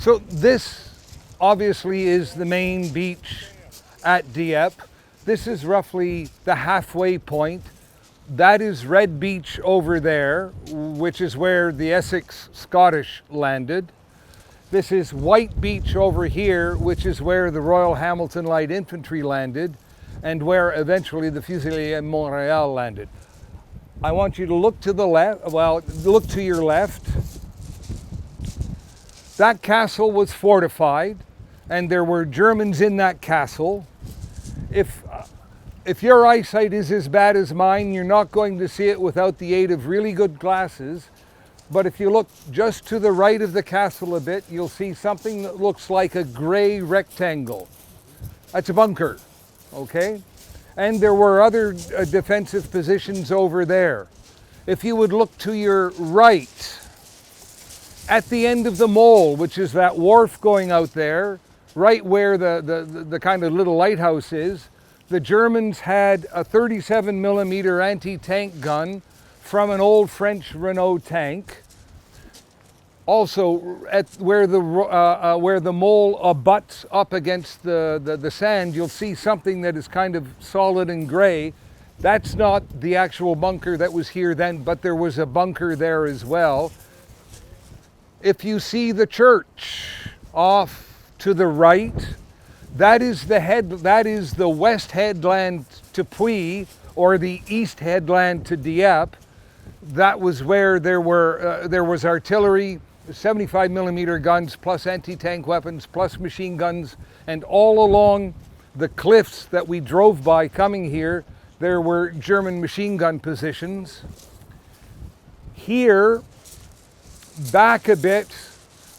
So this obviously is the main beach at Dieppe. This is roughly the halfway point. That is Red Beach over there, which is where the Essex Scottish landed. This is White Beach over here, which is where the Royal Hamilton Light Infantry landed and where eventually the Fusiliers Montréal landed. I want you to look to the left, well, look to your left. That castle was fortified and there were Germans in that castle. If your eyesight is as bad as mine, you're not going to see it without the aid of really good glasses. But if you look just to the right of the castle a bit, you'll see something that looks like a gray rectangle. That's a bunker, okay? And there were other defensive positions over there. If you would look to your right, at the end of the mole, which is that wharf going out there, right where the kind of little lighthouse is, the Germans had a 37mm anti-tank gun from an old French Renault tank. Also, at where the mole abuts up against the sand, you'll see something that is kind of solid and gray. That's not the actual bunker that was here then, but there was a bunker there as well. If you see the church off to the right, that is the west headland to Puy, or the east headland to Dieppe. That was where there was artillery, 75mm guns, plus anti-tank weapons, plus machine guns, and all along the cliffs that we drove by coming here, there were German machine gun positions. Here, back a bit,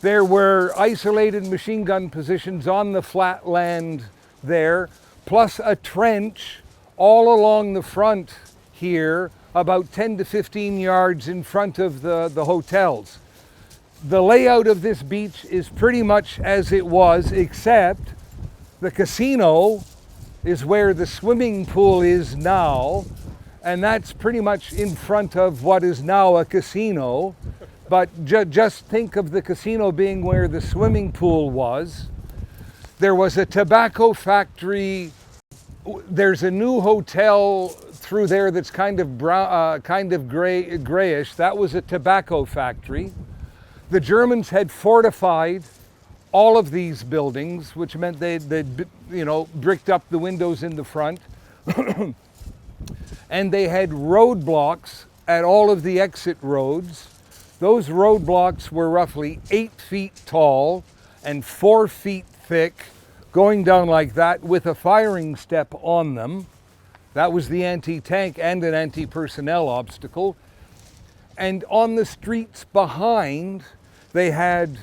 there were isolated machine gun positions on the flat land there, plus a trench all along the front here, about 10 to 15 yards in front of the hotels. The layout of this beach is pretty much as it was, except the casino is where the swimming pool is now, and that's pretty much in front of what is now a casino. But just think of the casino being where the swimming pool was. There was a tobacco factory. There's a new hotel through there that's kind of brown, grayish. That was a tobacco factory. The Germans had fortified all of these buildings, which meant they'd bricked up the windows in the front. And they had roadblocks at all of the exit roads. Those roadblocks were roughly 8 feet tall and 4 feet thick, going down like that with a firing step on them. That was the anti-tank and an anti-personnel obstacle. And on the streets behind, they had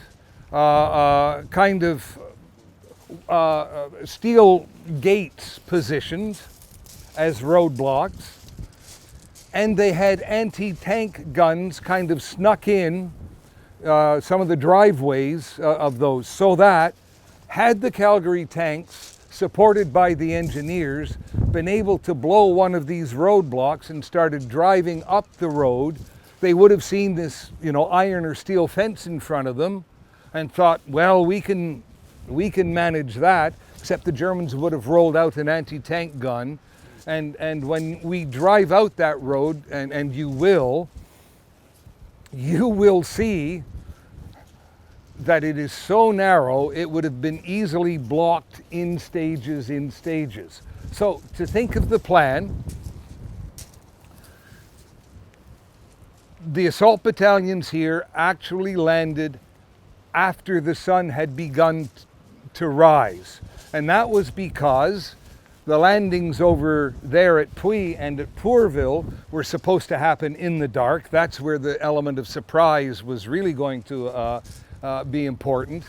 steel gates positioned as roadblocks. And they had anti-tank guns kind of snuck in some of the driveways of those, so that had the Calgary tanks, supported by the engineers, been able to blow one of these roadblocks and started driving up the road, they would have seen this, iron or steel fence in front of them and thought, well, we can manage that, except the Germans would have rolled out an anti-tank gun. And when we drive out that road, and you will see that it is so narrow, it would have been easily blocked in stages. So to think of the plan, the assault battalions here actually landed after the sun had begun to rise. And that was because the landings over there at Puy and at Pourville were supposed to happen in the dark. That's where the element of surprise was really going to be important.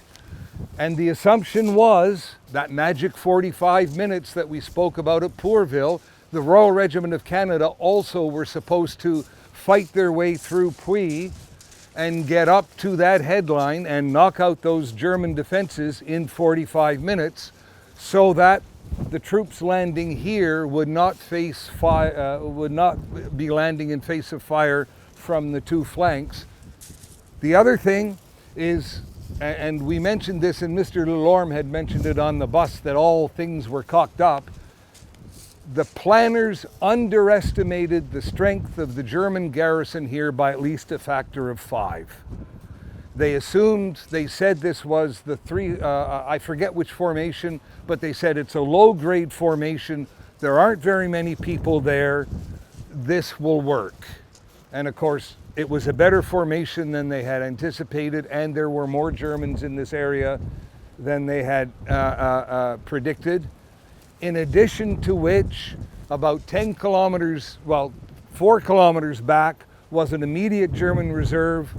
And the assumption was that magic 45 minutes that we spoke about at Pourville, the Royal Regiment of Canada also were supposed to fight their way through Puy and get up to that headline and knock out those German defenses in 45 minutes, so that the troops landing here would not face fire, would not be landing in face of fire from the two flanks. The other thing is and we mentioned this, and Mr. Delorme had mentioned it on the bus, that all things were cocked up. The planners underestimated the strength of the German garrison here by at least a factor of 5. They said this was the I forget which formation, but they said it's a low-grade formation. There aren't very many people there. This will work. And of course, it was a better formation than they had anticipated, and there were more Germans in this area than they had predicted. In addition to which, about 10 kilometers, 4 kilometers back was an immediate German reserve.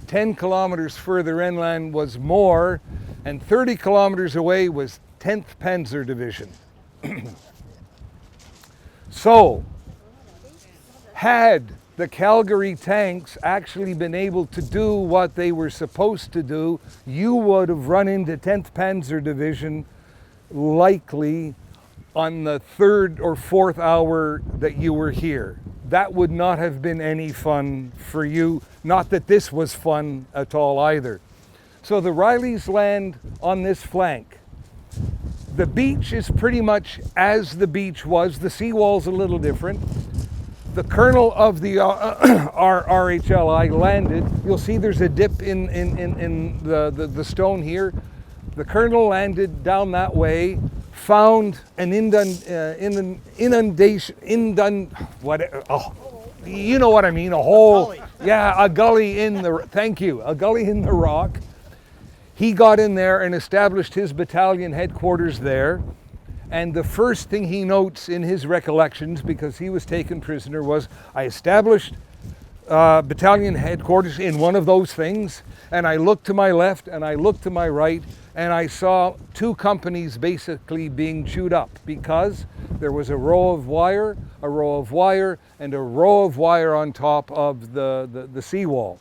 10 kilometers further inland was more, and 30 kilometers away was 10th Panzer Division. So, had the Calgary tanks actually been able to do what they were supposed to do, you would have run into 10th Panzer Division likely on the 3rd or 4th hour that you were here. That would not have been any fun for you. Not that this was fun at all either. So the Rileys land on this flank. The beach is pretty much as the beach was. The seawall's a little different. The colonel of the RHLI landed. You'll see there's a dip in the stone here. The colonel landed down that way, found an inundation, you know what I mean, a hole. Yeah, a gully in the, thank you, a gully in the rock. He got in there and established his battalion headquarters there. And the first thing he notes in his recollections, because he was taken prisoner, was, I established battalion headquarters in one of those things, and I looked to my left and I looked to my right, and I saw 2 companies basically being chewed up, because there was a row of wire, and a row of wire on top of the seawall.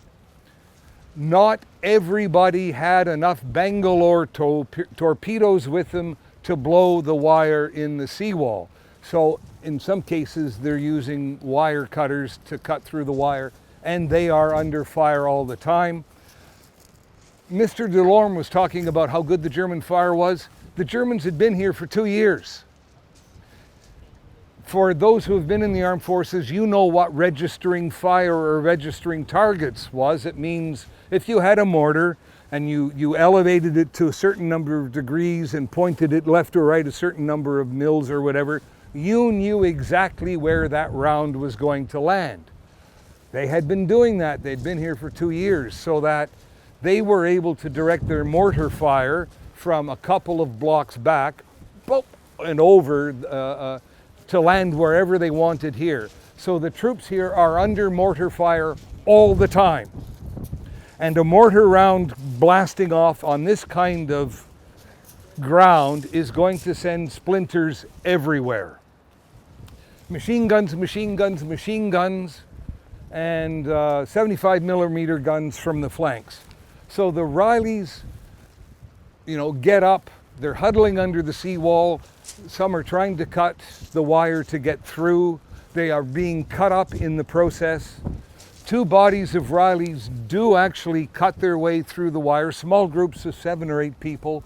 Not everybody had enough Bangalore torpedoes with them to blow the wire in the seawall. So in some cases they're using wire cutters to cut through the wire, and they are under fire all the time. Mr. Delorme was talking about how good the German fire was. The Germans had been here for 2 years. For those who have been in the armed forces, you know what registering fire or registering targets was. It means if you had a mortar and you elevated it to a certain number of degrees and pointed it left or right a certain number of mils or whatever, you knew exactly where that round was going to land. They had been doing that. They'd been here for 2 years, so that they were able to direct their mortar fire from a couple of blocks back and over to land wherever they wanted here. So the troops here are under mortar fire all the time. And a mortar round blasting off on this kind of ground is going to send splinters everywhere. Machine guns, and 75 millimeter guns from the flanks. So the Rileys, get up. They're huddling under the seawall. Some are trying to cut the wire to get through. They are being cut up in the process. 2 bodies of Rileys do actually cut their way through the wire, small groups of 7 or 8 people.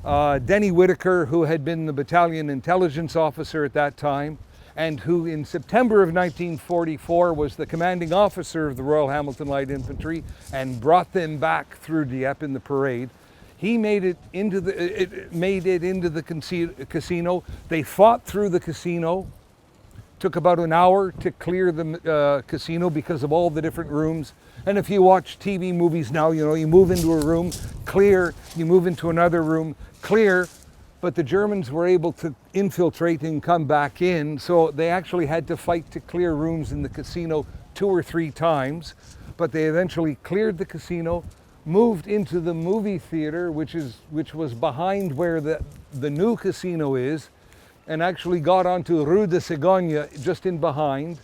Denny Whitaker, who had been the battalion intelligence officer at that time, and who in September of 1944 was the commanding officer of the Royal Hamilton Light Infantry and brought them back through Dieppe in the parade. He made it into the casino. They fought through the casino. Took about an hour to clear the casino because of all the different rooms. And if you watch TV movies now, you move into a room, clear, you move into another room, clear, but the Germans were able to infiltrate and come back in, so they actually had to fight to clear rooms in the casino 2 or 3 times, but they eventually cleared the casino, moved into the movie theater, which was behind where the new casino is, and actually got onto Rue de Segogne just in behind.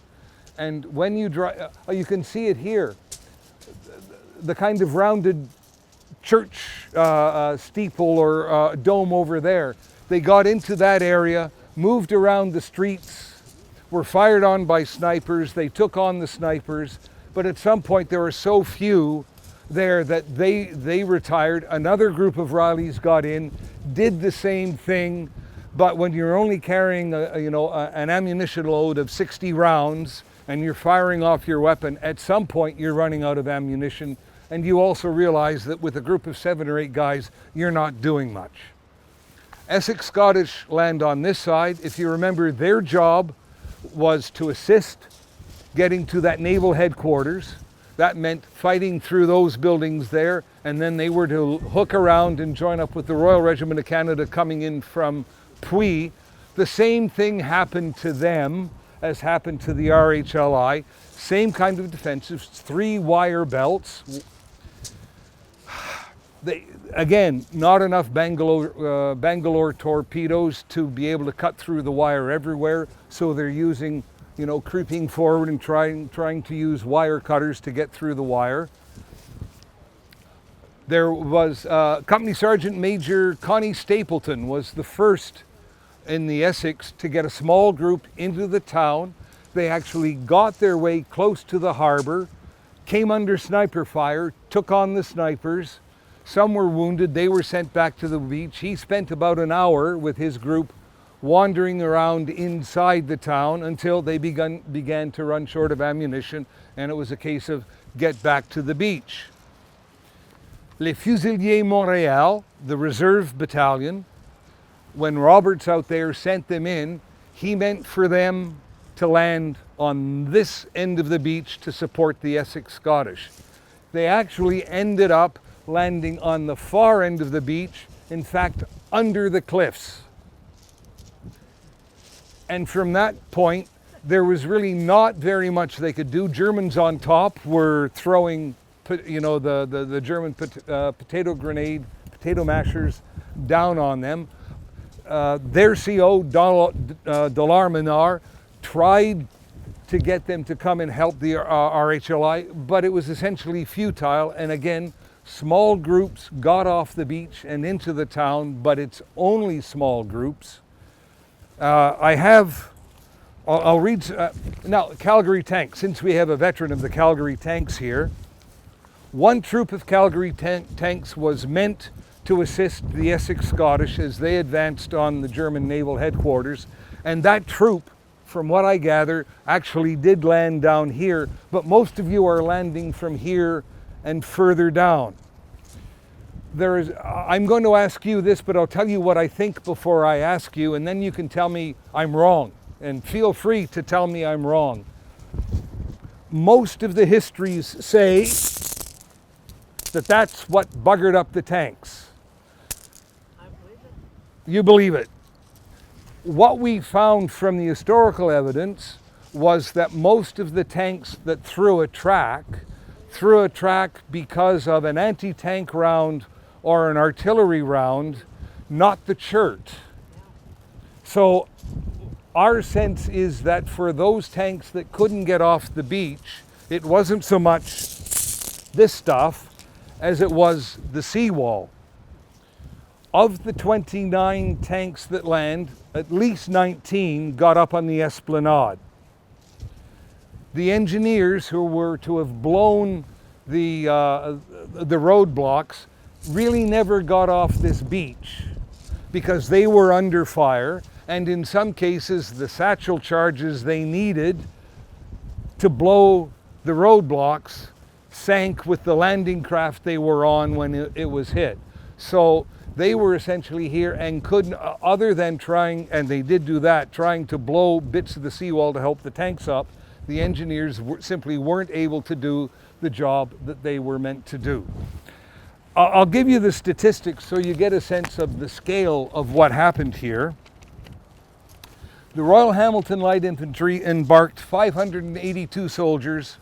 And when you drive, you can see it here, the kind of rounded church steeple or dome over there. They got into that area, moved around the streets, were fired on by snipers. They took on the snipers, but at some point there were so few there that they retired. Another group of Rileys got in, did the same thing, but when you're only carrying an ammunition load of 60 rounds and you're firing off your weapon, at some point you're running out of ammunition, and you also realize that with a group of 7 or 8 guys, you're not doing much. Essex Scottish land on this side. If you remember, their job was to assist getting to that naval headquarters. That meant fighting through those buildings there, and then they were to hook around and join up with the Royal Regiment of Canada coming in from Puy. The same thing happened to them as happened to the RHLI. Same kind of defensives, 3 wire belts. Again, not enough Bangalore torpedoes to be able to cut through the wire everywhere, so they're using, creeping forward and trying to use wire cutters to get through the wire. There was Company Sergeant Major Connie Stapleton was the first in the Essex to get a small group into the town. They actually got their way close to the harbor, came under sniper fire, took on the snipers. Some were wounded, they were sent back to the beach. He spent about an hour with his group wandering around inside the town until they began to run short of ammunition, and it was a case of get back to the beach. Les Fusiliers Montréal, the reserve battalion, when Roberts out there sent them in, he meant for them to land on this end of the beach to support the Essex Scottish. They actually ended up landing on the far end of the beach, in fact, under the cliffs. And from that point, there was really not very much they could do. Germans on top were throwing, the German potato mashers down on them. Their CO, Delarminard, tried to get them to come and help the RHLI, but it was essentially futile. And again, small groups got off the beach and into the town, but it's only small groups. I'll read, now Calgary tanks, since we have a veteran of the Calgary tanks here. One troop of Calgary tanks was meant to assist the Essex Scottish as they advanced on the German naval headquarters, and that troop, from what I gather, actually did land down here, but most of you are landing from here and further down. I'm going to ask you this, but I'll tell you what I think before I ask you, and then you can tell me I'm wrong, and feel free to tell me I'm wrong. Most of the histories say that that's what buggered up the tanks. I believe it. You believe it? What we found from the historical evidence was that most of the tanks that threw a track because of an anti-tank round or an artillery round, not the chert. So our sense is that for those tanks that couldn't get off the beach, it wasn't so much this stuff as it was the seawall. Of the 29 tanks that land, at least 19 got up on the esplanade. The engineers who were to have blown the roadblocks really never got off this beach because they were under fire, and in some cases the satchel charges they needed to blow the roadblocks sank with the landing craft they were on when it was hit. So they were essentially here and couldn't, other than trying, and they did do that, trying to blow bits of the seawall to help the tanks up, the engineers simply weren't able to do the job that they were meant to do. I'll give you the statistics so you get a sense of the scale of what happened here. The Royal Hamilton Light Infantry embarked 582 soldiers.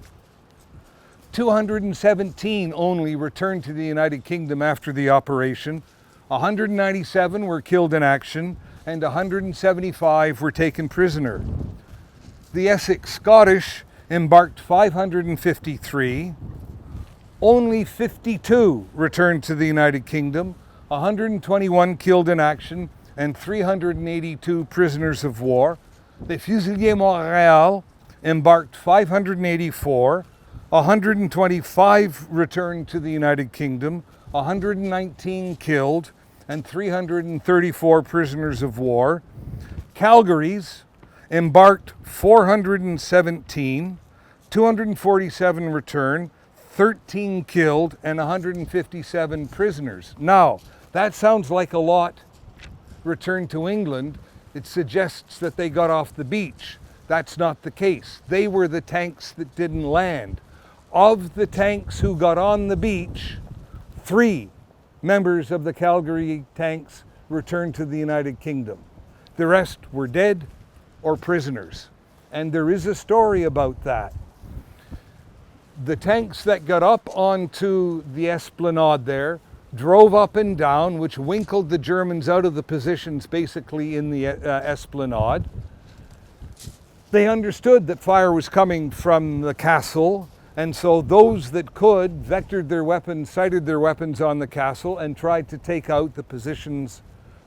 217 only returned to the United Kingdom after the operation. 197 were killed in action, and 175 were taken prisoner. The Essex Scottish embarked 553. Only 52 returned to the United Kingdom, 121 killed in action, and 382 prisoners of war. The Fusiliers Montréal embarked 584. 125 returned to the United Kingdom, 119 killed, and 334 prisoners of war. Calgary's embarked 417, 247 returned, 13 killed, and 157 prisoners. Now, that sounds like a lot returned to England. It suggests that they got off the beach. That's not the case. They were the tanks that didn't land. Of the tanks who got on the beach, 3 members of the Calgary tanks returned to the United Kingdom. The rest were dead or prisoners. And there is a story about that. The tanks that got up onto the esplanade there drove up and down, which winkled the Germans out of the positions basically in the esplanade. They understood that fire was coming from the castle, and so those that could vectored their weapons, sighted their weapons on the castle and tried to take out the positions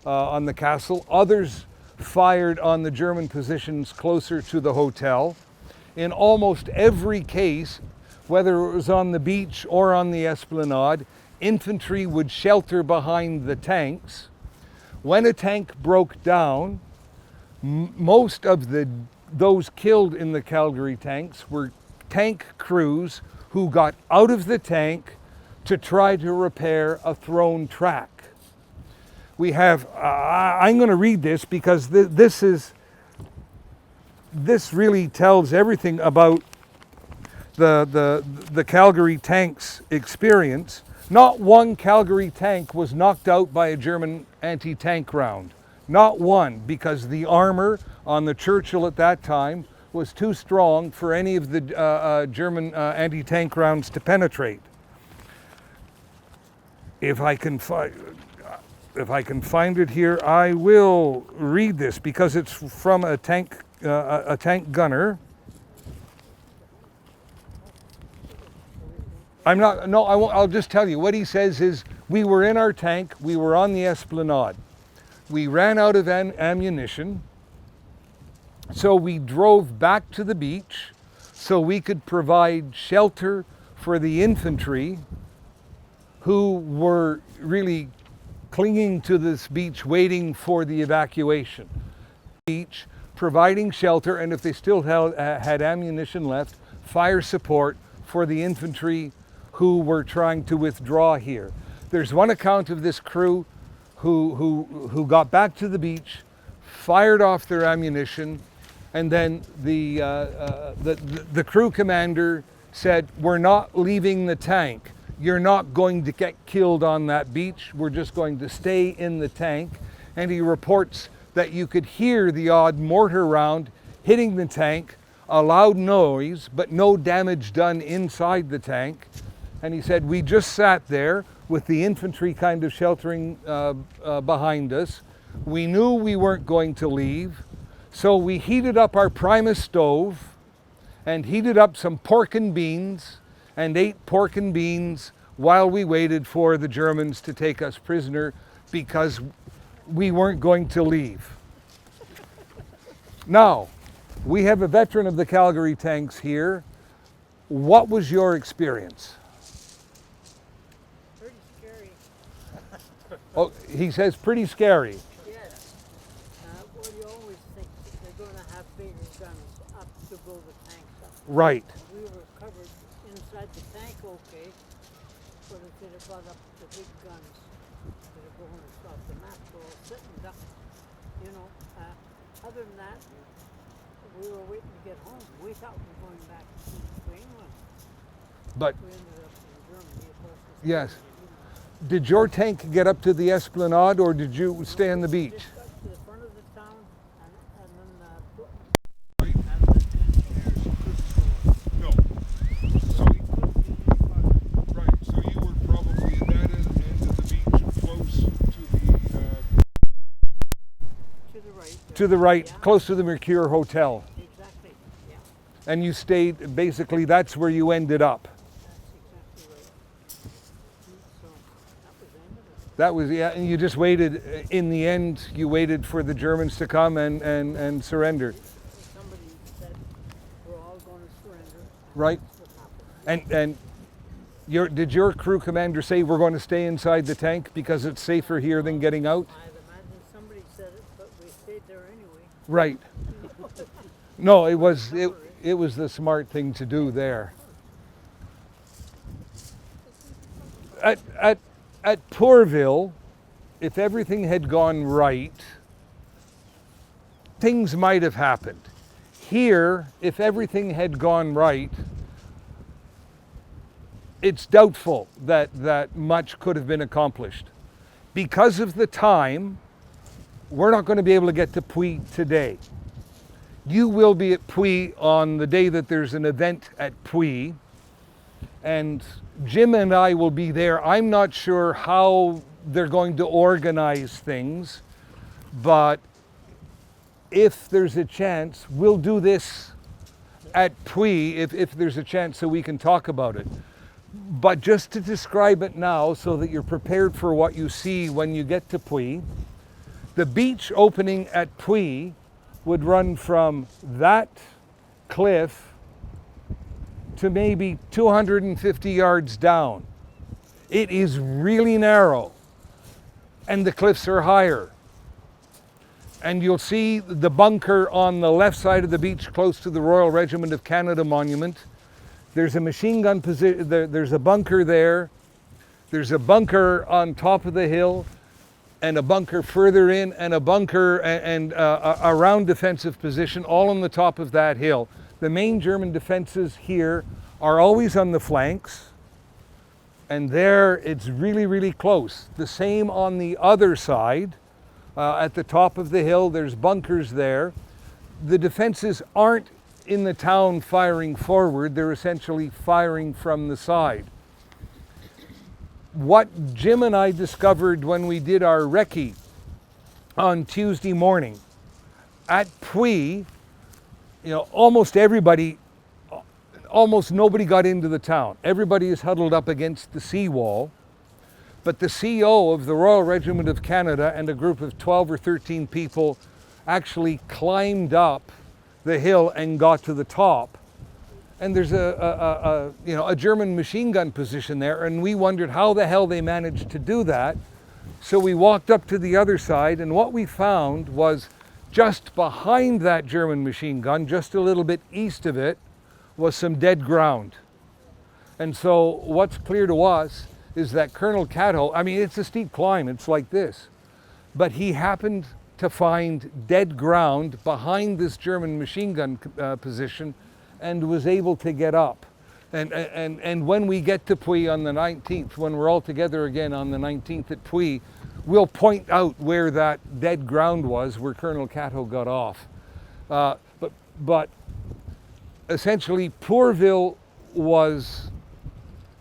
on the castle. Others fired on the German positions closer to the hotel. In almost every case, whether it was on the beach or on the esplanade, infantry would shelter behind the tanks. When a tank broke down, most of those killed in the Calgary tanks were tank crews who got out of the tank to try to repair a thrown track. We have, I'm going to read this because this really tells everything about the Calgary tanks experience. Not one Calgary tank was knocked out by a German anti-tank round. Not one, because the armor on the Churchill at that time was too strong for any of the German anti-tank rounds to penetrate. If I can find it here, I will read this because it's from a tank gunner. I'll just tell you. What he says is, we were in our tank, we were on the esplanade. We ran out of ammunition, so we drove back to the beach so we could provide shelter for the infantry who were really clinging to this beach waiting for the evacuation. Beach, providing shelter, and if they still had ammunition left, fire support for the infantry who were trying to withdraw here. There's one account of this crew who got back to the beach, fired off their ammunition, and then the crew commander said, "We're not leaving the tank. You're not going to get killed on that beach. We're just going to stay in the tank." And he reports that you could hear the odd mortar round hitting the tank, a loud noise, but no damage done inside the tank. And he said, we just sat there with the infantry kind of sheltering behind us. We knew we weren't going to leave, so we heated up our Primus stove and heated up some pork and beans and ate pork and beans while we waited for the Germans to take us prisoner because we weren't going to leave. Now, we have a veteran of the Calgary tanks here. What was your experience? Pretty scary. Oh, he says pretty scary. Yes. Well, you always think they're going to have bigger guns up to blow the tanks up. Right. We were covered inside the tank, okay, but if they'd have brought up the big guns, they'd have blown us off the map. We're all sitting down, you know. Other than that, we were waiting to get home. We thought we were going back to England. But We ended up in Germany, of course. yes. Did your tank get up to the esplanade or did you stay on the beach? Just got to the front of the town and then No. So, right, so you were probably at that end of the beach, close To the right, yeah. close to the Mercure Hotel. exactly, yeah, And you stayed, basically that's where you ended up. that's exactly right. So that was the end of it. That was, yeah, and you just waited, in the end, you waited for the Germans to come and surrender. Somebody said we're all going to surrender. and Right. that's what happened. And did your crew commander say we're going to stay inside the tank because it's safer here than getting out? I'd imagine somebody said it, but we stayed there anyway. Right. No, it was the smart thing to do there. At Pourville, if everything had gone right, things might have happened. Here, if everything had gone right, it's doubtful that much could have been accomplished. Because of the time, we're not going to be able to get to Puy today. You will be at Puy on the day that there's an event at Puy, and Jim and I will be there. I'm not sure how they're going to organize things, but if there's a chance, we'll do this at Puy if there's a chance so we can talk about it. But just to describe it now so that you're prepared for what you see when you get to Puy, the beach opening at Puy would run from that cliff to maybe 250 yards down. It is really narrow, and the cliffs are higher. And you'll see the bunker on the left side of the beach close to the Royal Regiment of Canada monument. There's a machine gun position, there's a bunker there. There's a bunker on top of the hill, and a bunker further in, and a bunker and a round defensive position all on the top of that hill. The main German defenses here are always on the flanks, and there it's really, really close. The same on the other side. At the top of the hill, there's bunkers there. The defenses aren't in the town firing forward, they're essentially firing from the side. What Jim and I discovered when we did our recce on Tuesday morning, at Puy, almost nobody got into the town. Everybody is huddled up against the seawall. But the CO of the Royal Regiment of Canada and a group of 12 or 13 people actually climbed up the hill and got to the top. And there's a German machine gun position there, and we wondered how the hell they managed to do that. So we walked up to the other side, and what we found was just behind that German machine gun, just a little bit east of it, was some dead ground. And so what's clear to us is that Colonel Cato, it's a steep climb, it's like this, but he happened to find dead ground behind this German machine gun position and was able to get up. And when we get to Puy on the 19th, when we're all together again on the 19th at Puy, we'll point out where that dead ground was, where Colonel Cato got off. But essentially, Pourville was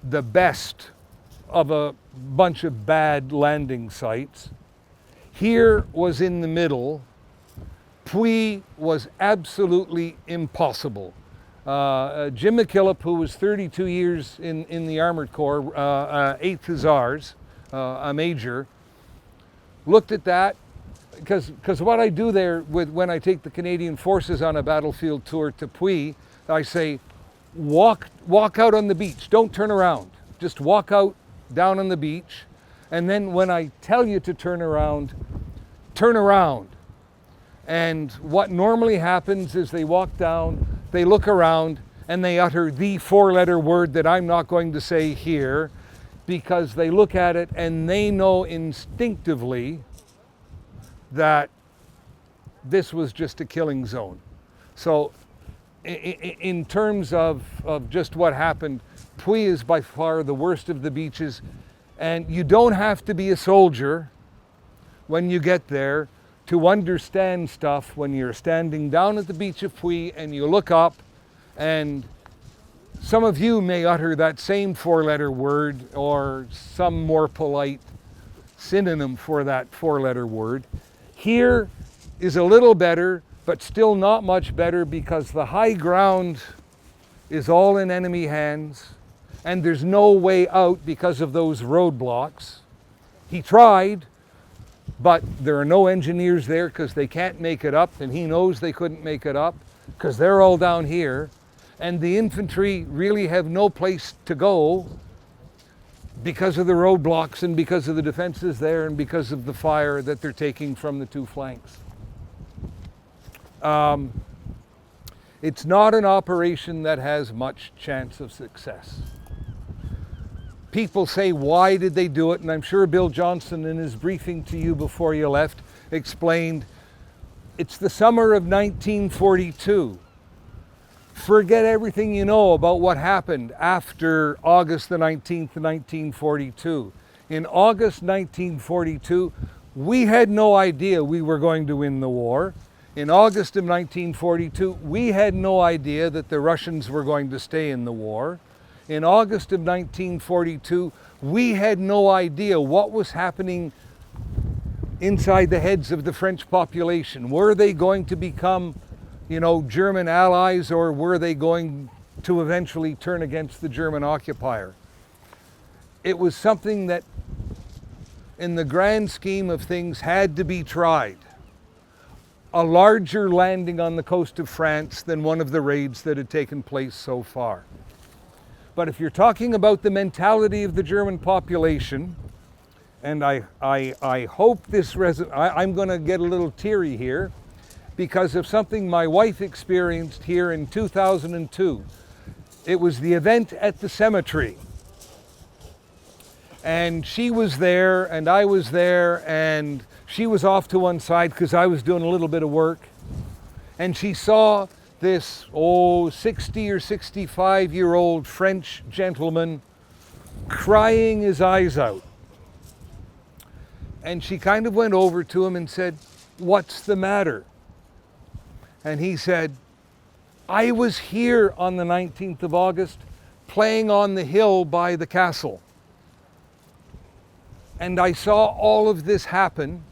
the best of a bunch of bad landing sites. Here was in the middle. Puy was absolutely impossible. Jim McKillop, who was 32 years in the Armored Corps, 8th Hussars, a major, looked at that, because what I do there when I take the Canadian Forces on a battlefield tour to Puy, I say, walk out on the beach, don't turn around, just walk out down on the beach, and then when I tell you to turn around, turn around. And what normally happens is they walk down, they look around, and they utter the four-letter word that I'm not going to say here, because they look at it and they know instinctively that this was just a killing zone. So in terms of just what happened, Puy is by far the worst of the beaches, and you don't have to be a soldier when you get there to understand stuff when you're standing down at the beach of Puy and you look up, and some of you may utter that same four-letter word or some more polite synonym for that four-letter word. Here is a little better, but still not much better, because the high ground is all in enemy hands and there's no way out because of those roadblocks. He tried, but there are no engineers there because they can't make it up, and he knows they couldn't make it up because they're all down here. and the infantry really have no place to go because of the roadblocks and because of the defenses there and because of the fire that they're taking from the two flanks. It's not an operation that has much chance of success. People say, why did they do it? And I'm sure Bill Johnson, in his briefing to you before you left, explained it's the summer of 1942. Forget everything you know about what happened after August the 19th, 1942. In August 1942, we had no idea we were going to win the war. In August of 1942, we had no idea that the Russians were going to stay in the war. In August of 1942, we had no idea what was happening inside the heads of the French population. Were they going to become, German allies, or were they going to eventually turn against the German occupier? It was something that, in the grand scheme of things, had to be tried. A larger landing on the coast of France than one of the raids that had taken place so far. But if you're talking about the mentality of the German population, and I hope this I'm going to get a little teary here because of something my wife experienced here in 2002. It was the event at the cemetery. And she was there, and I was there, and she was off to one side because I was doing a little bit of work. And she saw this 60 or 65-year-old French gentleman crying his eyes out. And she kind of went over to him and said, "What's the matter?" And he said, "I was here on the 19th of August playing on the hill by the castle. And I saw all of this happen,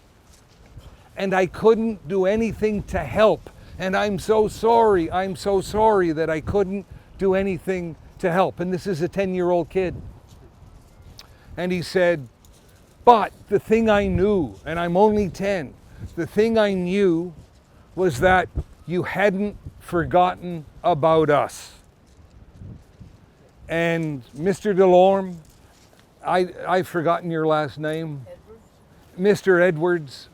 and I couldn't do anything to help. And I'm so sorry that I couldn't do anything to help." And this is a 10-year-old kid. And he said, "But the thing I knew, and I'm only 10, the thing I knew was that you hadn't forgotten about us." And Mr. Delorme, I've forgotten your last name. Edwards? Mr. Edwards,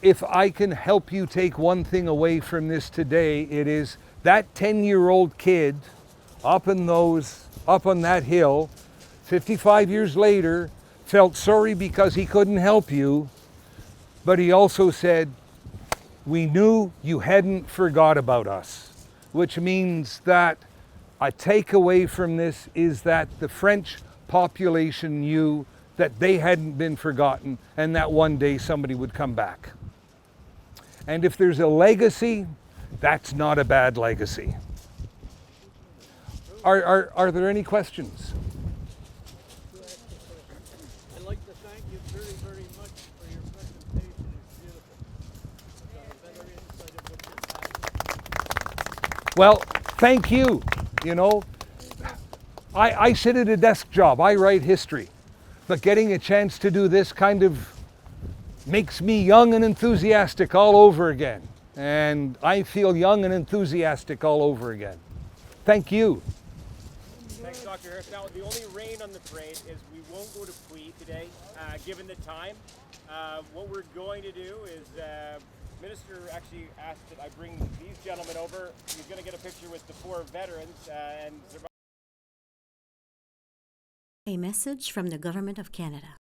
if I can help you take one thing away from this today, it is that 10-year-old kid up on that hill, 55 years later, felt sorry because he couldn't help you, but he also said, "We knew you hadn't forgot about us," which means that a takeaway from this is that the French population knew that they hadn't been forgotten and that one day somebody would come back. And if there's a legacy, that's not a bad legacy. Are there any questions? I'd like to thank you very, very much for your presentation. It's beautiful. Got a better insight of what you're passionate. Well, thank you. I sit at a desk job. I write history. But getting a chance to do this kind of makes me young and enthusiastic all over again. And I feel young and enthusiastic all over again. Thank you. Thanks, Dr. Harris. Now, the only rain on the parade is we won't go to Puy today, given the time. What we're going to do is, Minister actually asked that I bring these gentlemen over. He's going to get a picture with the 4 veterans and A message from the Government of Canada.